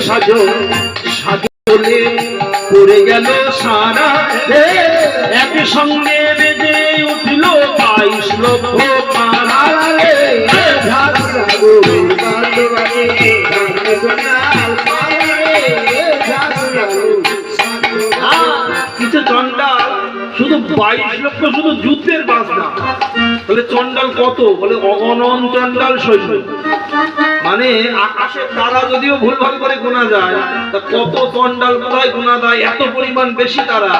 সাজো সাজলে পড়ে গেল সারা একসঙ্গে বেজে উঠল 22 লক্ষ পারা কিছু চন্ডাল শুধু 22 লক্ষ শুধু যুদ্ধের বাজনা বলে চন্ডাল কত বলে অগণন চন্ডাল সৈন্য মানে আকাশের তারা যদিও ভুলভাল করে গোনা যায় তা কত চন্ডাল কোথায় গোনা দেয় এত পরিমাণ বেশি তারা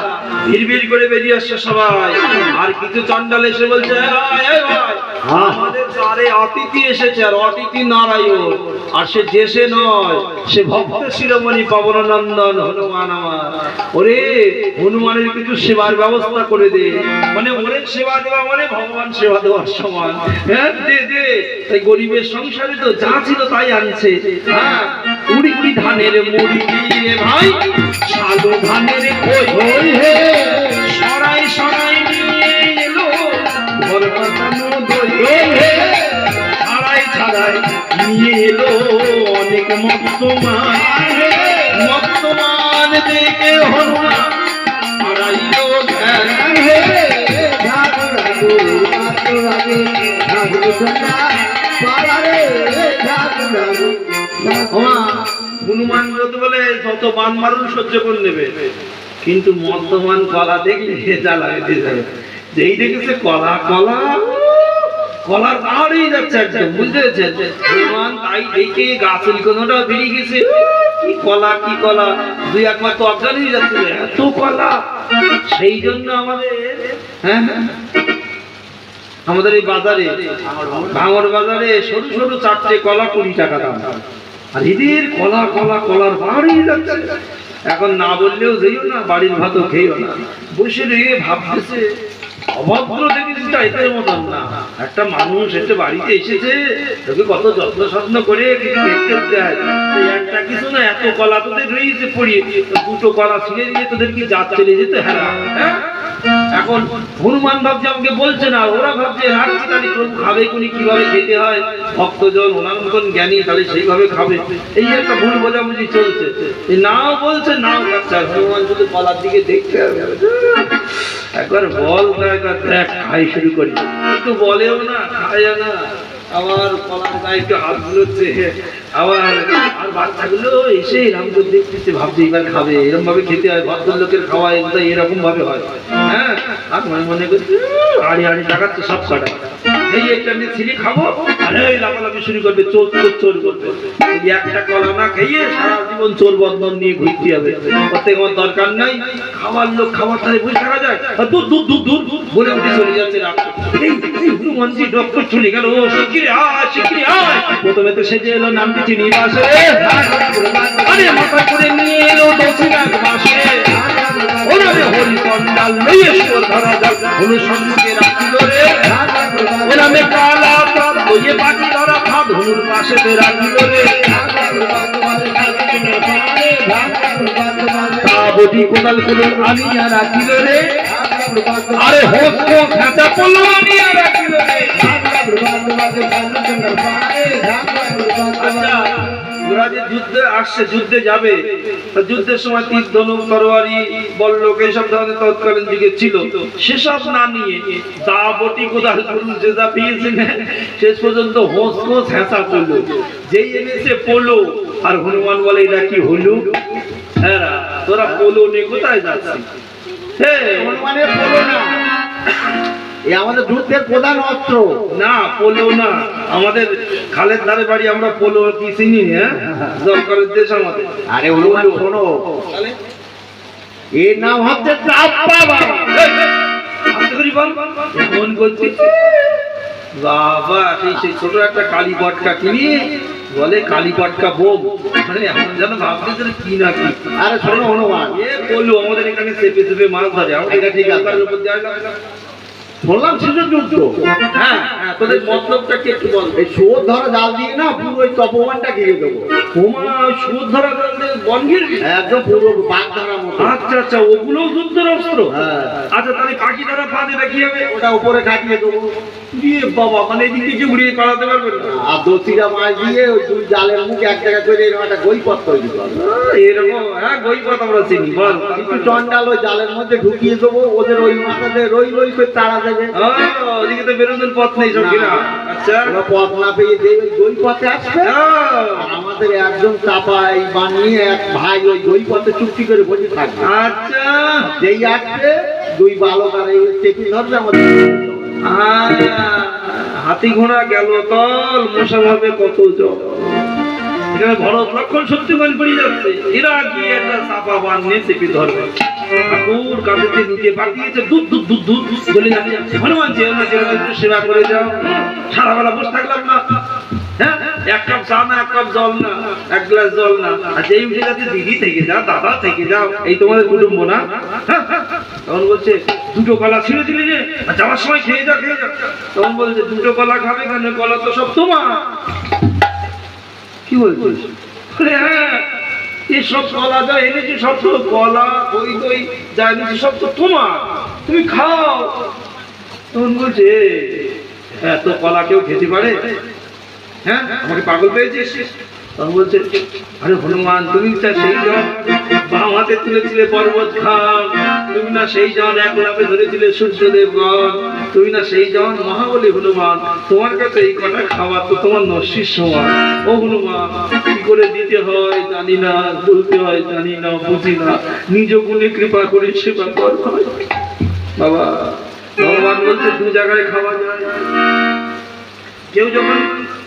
ভিড় করে বেরিয়ে আসছে সবাই আর কিছু চন্ডাল এসে বলছে আমাদের দ্বারে অতিথি এসেছে আর অতিথি নারায়ণ আর সে দেশে নয় সে ভক্ত শিরোমণি পবননন্দন হনুমান আমার ওরে হনুমানের কিছু সেবার ব্যবস্থা করে দে মানে ওরে সেবা দেওয়া মানে ভগবান সেবা দেওয়ার সমান হ্যাঁ দে দে তাই গরিবের সংসারে তো যা ছিল তাই আনছে হ্যাঁ উড়ি উড়ি ধানের মুড়ি দিয়ে ভাই সাদু ধানের কই হে সরাই সরাই নিয়ে এলো ঘর পাতানো দই হে ছাড়াই ছাড়াই নিয়ে এলো অনেক মক্তমান দেখে হনুমান হারাইলো জ্ঞান হে হনুমান বলে যত বান মারুন সহ্য করে নেবে কিন্তু মদ্যমান কলা দেখলে জ্বালা বেঁধে যাবে যেই দেখেছে কলা কলা কলার পাহাড়েই যাচ্ছে একদম বুঝতে পেরেছেন হনুমান তাই দেখে গাছের কোনোটা বেরিয়ে গেছে কি কলা দুই একবার তো অজ্ঞান হয়ে যাচ্ছে এত কলা সেই জন্য আমাদের এই বাজারে ভাঙড় বাজারে সরু সরু 4টে কলা 20 টাকা দাম আর এদের কলার বাড়ি যাচ্ছে এখন না বললেও যেও না বাড়ির ভাতও খেয়েও না বসে রেখে ভাবতেছে অভদ্র দেখেছিস এটার মতন না একটা মানুষ একটা বাড়িতে এসেছে তোকে কত যত্ন স্বপ্ন করে কিছু দেখতে দেয় একটা কিছু না এত কলা তোদের রয়েছে পড়িয়ে 2টো কলা ছিঁড়ে দিয়ে তোদের কি জাত চলে যেত হ্যাঁ এখন হনুমান ভাবছে আমাকে বলছে না ওরা ভাবছে রাখছি তাহলে প্রভু খাবে কোনি কিভাবে খেতে হয় ভক্তজন ওনার মতন জ্ঞানী তাহলে সেইভাবে খাবে এই একটা ভুল বোঝাবুঝি চলছে নাও বলছে নাও খাচ্ছে হনুমান শুধু কলার দিকে দেখতে হবে একবার বল না একবার দেখ খাই শুরু করি কিন্তু বলেও না খায় না আমার কলার গায়ে একটু হাত বুলোচ্ছে আবার আর বাচ্চাগুলো এসে এরকম করে দেখতেছে ভাবছে এবার খাবে এরকম ভাবে খেতে হয় ভদ্রলোকের খাওয়া এগুলো এরকম ভাবে হয় হ্যাঁ আর মনে করছে আড়ি টাকাচ্ছে সব কাটা এই একটা নিয়ে ছিঁড়ে খাবো আরে লাফালাফি শুরু করবে চোর করবে একটা কলা না খেয়ে সারা জীবন চোর বন্ধন নিয়ে ঘুরতে হবে ওতে আমার দরকার নাই খাওয়ার লোক খাবার তাহলে বুঝে থাকা যায় দূর বলে উঠে চলে যাচ্ছে হনুমানজি ডক্টর চলে গেল শিগগিরি আয় প্রথমে তো সেজে এলো নামটি চিনি বাসে আরে মাথা করে নিয়ে এলো দক্ষিণাগ বাসে ওরে হরিচন্ডাল মেয়েশ্বর ধরা যাক হনু সম্মুখে রাখিল রে ওরামে কালা প্রাত বইয়ে পাখি ধরা ভাত হনুর পাশে রাখিল রে বটি কোদাল করে আনিয়া রাখিল রে আরে হস্ত খাঁচা পড়লো আনিয়া রাখিল রে ওরা যে যুদ্ধে আসছে যুদ্ধে যাবে যুদ্ধের সময় তীর ধনুক তরবারি বল্লক এইসব ধরনের তৎকালীন যুগে ছিল সেসব না নিয়ে দা বটি কোদাল করুন যে যা পেয়েছে শেষ পর্যন্ত হোঁস হেঁচা করলো যেই এনেছে পোলো আর হনুমান বলে এটা কি হলো হ্যাঁ তোরা পোলো নিয়ে কোথায় যাচ্ছিস হনুমানের পোলো না আমাদের যুদ্ধের প্রধান অস্ত্র না পোলো না আমাদের খালের ধারে বাড়ি আমরা পোলো কি চিনি হ্যাঁ জলকরের দেশ আমাদের আরে হনুমান শোনো এর নাম হচ্ছে মন করছি বাবা সেই ছোট একটা কালী পটকা কিনি বলে কালী পটকা বোম মানে এখন যেন ভাবতে কি না কি আরে শোনো হনুমান এ পোলো আমাদের এখানে চেপে মাছ ধরে এটা ঠিক আছে বললাম শিশুর যুদ্ধ হ্যাঁ তোদের মতলবটা কি একটু বল এই সুদ ধরা জাল দিয়ে না পুরো ওই তপমানটা ঘিরে দেবো সুদ ধরা বন ঘিরে একদম পুরো বাঘ ধরা মতো আচ্ছা ওগুলো যুদ্ধের অস্ত্র আচ্ছা তাহলে পাখি ধরা ফাঁদে কি হবে ওটা উপরে কাটিয়ে দেবো দিয়ে বাবা মানে এদিকে কি উড়িয়ে পালাতে পারবে না। আর দোষীরা মাছ দিয়ে ওই দুই জালের মুখে এক জায়গা করে এরকম একটা গৈপথ তৈরি করবে। এরকম হ্যাঁ গৈপথ আমরা চিনি বল। একটু চন্ডাল ওই জালের মধ্যে ঢুকিয়ে দেবো, ওদের ওই মাথাতে রই রই করে তাড়া দেবে। ওদিকে তো বেরোনোর পথ নেই সব কিনা। আচ্ছা ওরা পথ না পেয়ে যে ওই গৈপথে আসবে, আর আমাদের একজন চাপাই বানিয়ে এক ভাই ওই গৈপথে চুক্তি করে বসে থাকবে। আচ্ছা যেই আসবে দুই বালক আর এই চেপি ধরবে আমাদের। হাতি ঘোড়া গেল তল, মশা ভাবে কত জল। এখানে ভরত লক্ষণ শত্রুঘ্ন পড়ে যাচ্ছে, এরা গিয়ে একটা চাপা বান নিয়ে চেপে ধরবে। ঠাকুর কাঁধে নিচে পাঠিয়েছে, দুধ দুধ দুধ দুধ চলে যাচ্ছে। হনুমান যেও না যেও না, একটু সেবা করে যাও। সারা বেলা বসে থাকলাম না, হ্যাঁ এক কাপ চা না, এক কাপ জল না, এক গ্লাস জল না। আর যেই উঠে যাচ্ছে দিদি থেকে যাও, দাদা থেকে যাও, এই তোমাদের কুটুম্ব না। তখন বলছে দুটো কলা ছিঁড়ে দিলি রে, যাওয়ার সময় খেয়ে যা খেয়ে যা। তখন বলছে দুটো কলা খাবে কেন, কলা তো সব তোমার। কি বলছিস? হ্যাঁ এসব কলা যা এনেছি সব তো কলা দই দই যা এনেছি সব তো তোমার, তুমি খাও। তখন বলছে এত কলা কেউ খেতে পারে? হ্যাঁ আমাকে পাগল পেয়েছিস? তখন বলছে আরে হনুমান তুমি তা সেই জন বাম হাতে তুলেছিলে পর্বত খান, তুমি না সেই জন এক লাফে ধরেছিলে সূর্যদেবগণ, তুমি না সেই জন মহাবলী হনুমান, তোমার কাছে এই কটা খাবার তো তোমার নস্যির সমান। ও হনুমান কি করে দিতে হয় জানি না, বলতে হয় জানি না, বুঝি না, নিজ গুণে কৃপা করে সেবা কর। বাবা ভগবান বলছে দু জায়গায় খাওয়া যায়। কেউ যখন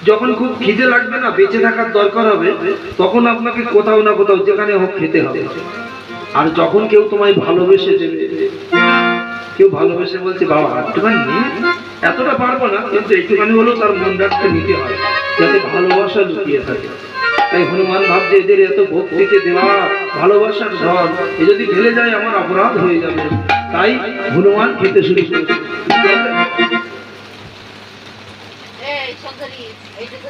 যখন খুব খিদে লাগবে না, বেঁচে থাকার দরকার হবে, তখন আপনাকে কোথাও না কোথাও যেখানে হোক খেতে হবে। আর যখন কেউ তোমায় ভালোবেসে দেবে, কেউ ভালোবেসে বলছে বাবা একটুখানি নিয়ে, এতটা পারবো না কিন্তু একটুখানি হলেও তার মন রাখতে নিতে হয়, যাতে ভালোবাসা লুকিয়ে থাকে। তাই হনুমান ভাবছে এদের এত ভক্তিকে দেওয়া ভালোবাসার ধন, এ যদি ফেলে যায় আমার অপরাধ হয়ে যাবে। তাই হনুমান খেতে শুরু করেছে। এই সব ধরি এই যে তো